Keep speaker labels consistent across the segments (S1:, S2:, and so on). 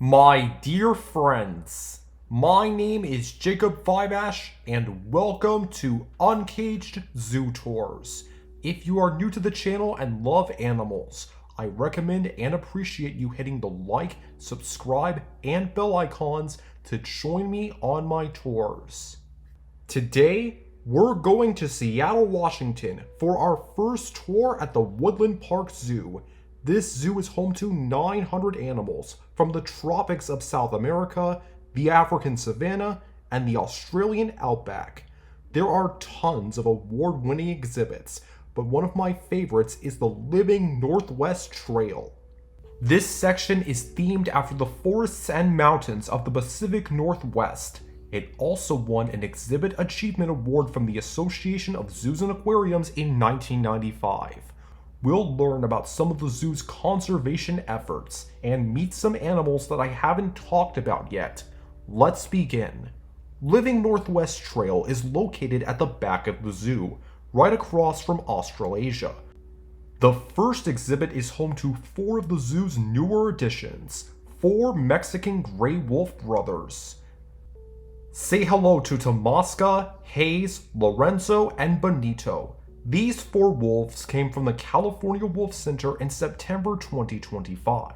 S1: My dear friends, my name is Jacob Vibash and welcome to Uncaged Zoo Tours. If you are new to the channel and love animals, I recommend and appreciate you hitting the like, subscribe, and bell icons to join me on my tours. Today, we're going to Seattle, Washington for our first tour at the Woodland Park Zoo. This zoo is home to 900 animals from the tropics of South America, the African savanna, and the Australian outback. There are tons of award-winning exhibits, but one of my favorites is the Living Northwest Trail. This section is themed after the forests and mountains of the Pacific Northwest. It also won an Exhibit Achievement Award from the Association of Zoos and Aquariums in 1995. We'll learn about some of the zoo's conservation efforts and meet some animals that I haven't talked about yet. Let's begin. Living Northwest Trail is located at the back of the zoo, right across from Australasia. The first exhibit is home to 4 of the zoo's newer additions, 4 Mexican gray wolf brothers. Say hello to Tomasca, Hayes, Lorenzo, and Benito. These 4 wolves came from the California Wolf Center in September 2025.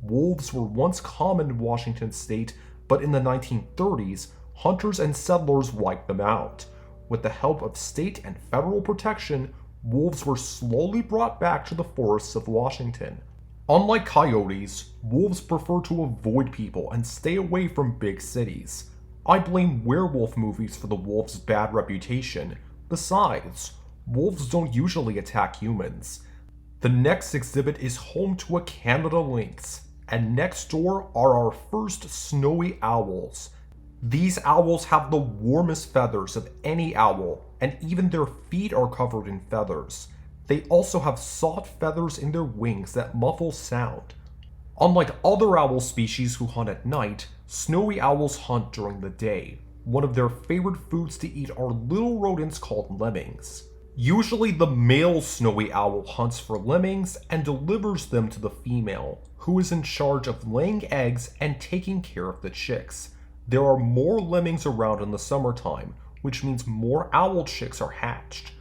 S1: Wolves were once common in Washington state, but in the 1930s, hunters and settlers wiped them out. With the help of state and federal protection, wolves were slowly brought back to the forests of Washington. Unlike coyotes, wolves prefer to avoid people and stay away from big cities. I blame werewolf movies for the wolves' bad reputation. Besides, wolves don't usually attack humans. The next exhibit is home to a Canada lynx, and next door are our first snowy owls. These owls have the warmest feathers of any owl, and even their feet are covered in feathers. They also have soft feathers in their wings that muffle sound. Unlike other owl species who hunt at night, snowy owls hunt during the day. One of their favorite foods to eat are little rodents called lemmings. Usually the male snowy owl hunts for lemmings and delivers them to the female, who is in charge of laying eggs and taking care of the chicks. There are more lemmings around in the summertime, which means more owl chicks are hatched.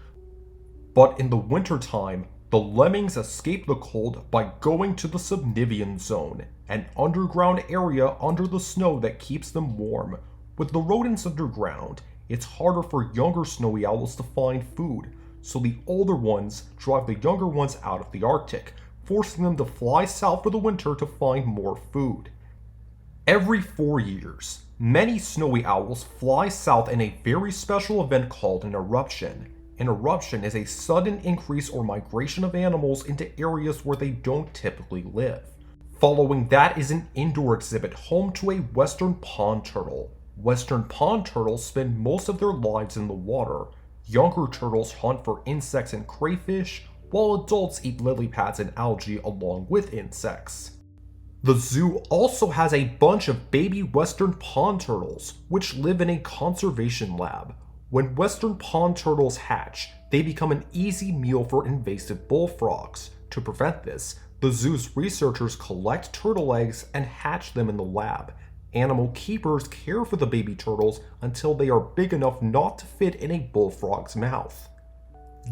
S1: But in the wintertime, the lemmings escape the cold by going to the subnivean zone, an underground area under the snow that keeps them warm. With the rodents underground, it's harder for younger snowy owls to find food, so the older ones drive the younger ones out of the Arctic, forcing them to fly south for the winter to find more food. Every 4 years, many snowy owls fly south in a very special event called an eruption. An eruption is a sudden increase or migration of animals into areas where they don't typically live. Following that is an indoor exhibit home to a western pond turtle. Western pond turtles spend most of their lives in the water. Younger turtles hunt for insects and crayfish, while adults eat lily pads and algae along with insects. The zoo also has a bunch of baby western pond turtles, which live in a conservation lab. When western pond turtles hatch, they become an easy meal for invasive bullfrogs. To prevent this, the zoo's researchers collect turtle eggs and hatch them in the lab. Animal keepers care for the baby turtles until they are big enough not to fit in a bullfrog's mouth.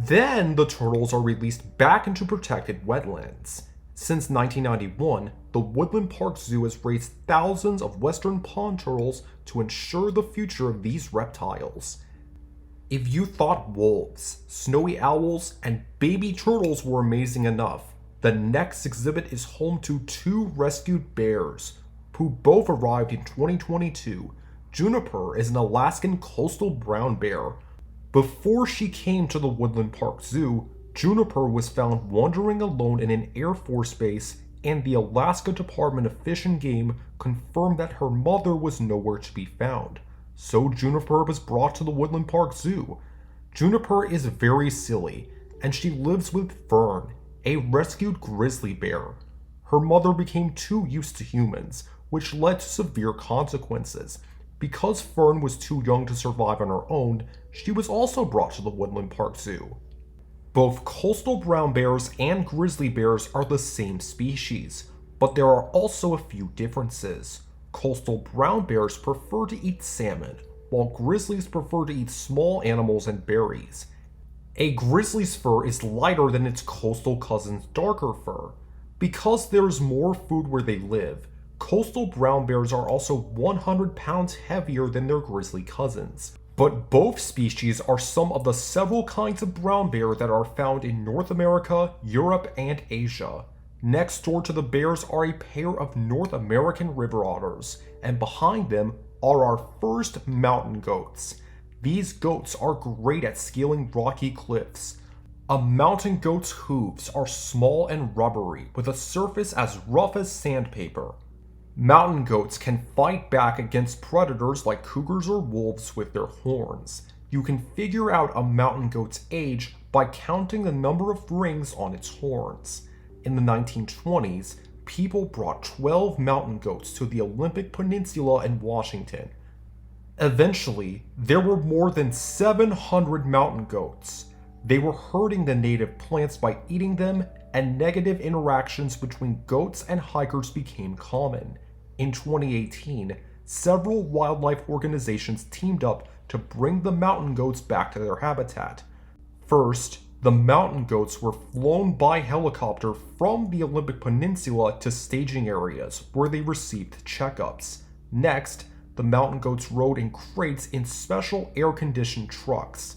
S1: Then the turtles are released back into protected wetlands. Since 1991, the Woodland Park Zoo has raised thousands of western pond turtles to ensure the future of these reptiles. If you thought wolves, snowy owls, and baby turtles were amazing enough, the next exhibit is home to 2 rescued bears, who both arrived in 2022. Juniper is an Alaskan coastal brown bear. Before she came to the Woodland Park Zoo, Juniper was found wandering alone in an Air Force base, and the Alaska Department of Fish and Game confirmed that her mother was nowhere to be found. So Juniper was brought to the Woodland Park Zoo. Juniper is very silly, and she lives with Fern, a rescued grizzly bear. Her mother became too used to humans, which led to severe consequences. Because Fern was too young to survive on her own, she was also brought to the Woodland Park Zoo. Both coastal brown bears and grizzly bears are the same species. But there are also a few differences. Coastal brown bears prefer to eat salmon, while grizzlies prefer to eat small animals and berries. A grizzly's fur is lighter than its coastal cousin's darker fur. Because there is more food where they live, coastal brown bears are also 100 pounds heavier than their grizzly cousins. But both species are some of the several kinds of brown bear that are found in North America, Europe, and Asia. Next door to the bears are a pair of North American river otters, and behind them are our first mountain goats. These goats are great at scaling rocky cliffs. A mountain goat's hooves are small and rubbery, with a surface as rough as sandpaper. Mountain goats can fight back against predators like cougars or wolves with their horns. You can figure out a mountain goat's age by counting the number of rings on its horns. In the 1920s, people brought 12 mountain goats to the Olympic Peninsula in Washington. Eventually, there were more than 700 mountain goats. They were hurting the native plants by eating them, and negative interactions between goats and hikers became common. In 2018, several wildlife organizations teamed up to bring the mountain goats back to their habitat. First, the mountain goats were flown by helicopter from the Olympic Peninsula to staging areas where they received checkups. Next, the mountain goats rode in crates in special air-conditioned trucks.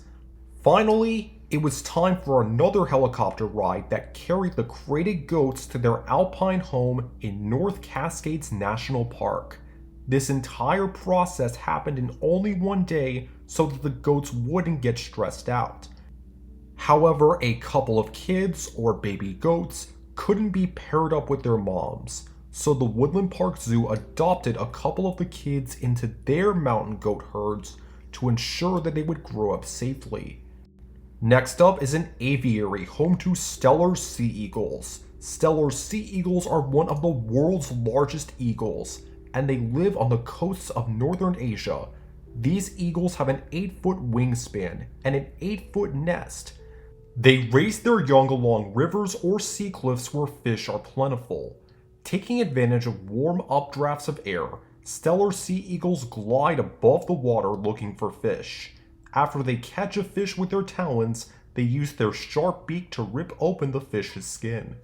S1: Finally, it was time for another helicopter ride that carried the crated goats to their alpine home in North Cascades National Park. This entire process happened in only one day so that the goats wouldn't get stressed out. However, a couple of kids, or baby goats, couldn't be paired up with their moms, so the Woodland Park Zoo adopted a couple of the kids into their mountain goat herds to ensure that they would grow up safely. Next up is an aviary home to Steller sea eagles. Steller sea eagles are one of the world's largest eagles, and they live on the coasts of northern Asia. These eagles have an 8-foot wingspan and an 8-foot nest. They raise their young along rivers or sea cliffs where fish are plentiful. Taking advantage of warm updrafts of air, Steller sea eagles glide above the water looking for fish. After they catch a fish with their talons, they use their sharp beak to rip open the fish's skin.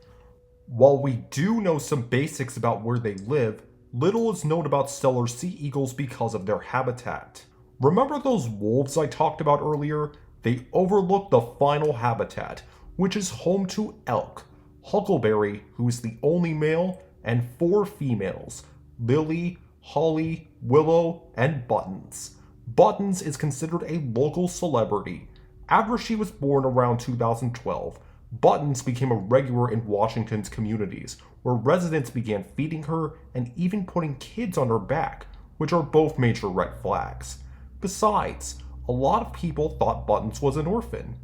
S1: While we do know some basics about where they live, little is known about Steller sea eagles because of their habitat. Remember those wolves I talked about earlier? They overlook the final habitat, which is home to elk, Huckleberry, who is the only male, and 4 females, Lily, Holly, Willow, and Buttons. Buttons is considered a local celebrity. After she was born around 2012, Buttons became a regular in Washington's communities, where residents began feeding her and even putting kids on her back, which are both major red flags. Besides, a lot of people thought Buttons was an orphan.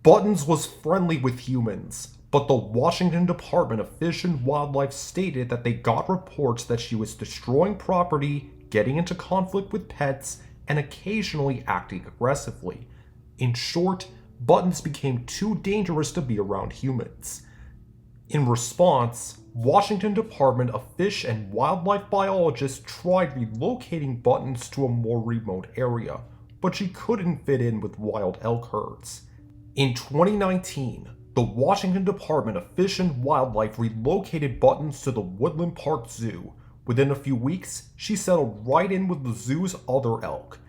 S1: Buttons was friendly with humans, but the Washington Department of Fish and Wildlife stated that they got reports that she was destroying property, getting into conflict with pets, and occasionally acting aggressively. In short, Buttons became too dangerous to be around humans. In response, Washington Department of Fish and Wildlife biologists tried relocating Buttons to a more remote area, but she couldn't fit in with wild elk herds. In 2019, the Washington Department of Fish and Wildlife relocated Buttons to the Woodland Park Zoo. Within a few weeks, she settled right in with the zoo's other elk.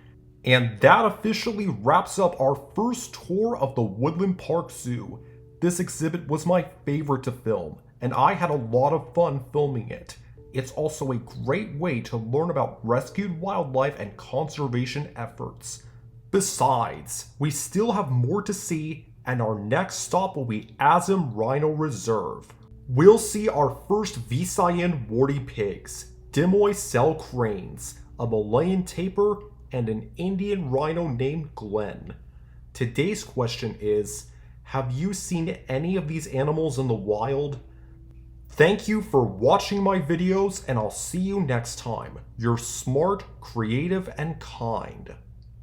S1: And that officially wraps up our first tour of the Woodland Park Zoo. This exhibit was my favorite to film, and I had a lot of fun filming it. It's also a great way to learn about rescued wildlife and conservation efforts. Besides, we still have more to see, and our next stop will be Azim Rhino Reserve. We'll see our first Visayan warty pigs, Dimoy cell cranes, a Malayan tapir, and an Indian rhino named Glenn. Today's question is, have you seen any of these animals in the wild? Thank you for watching my videos, and I'll see you next time. You're smart, creative, and kind.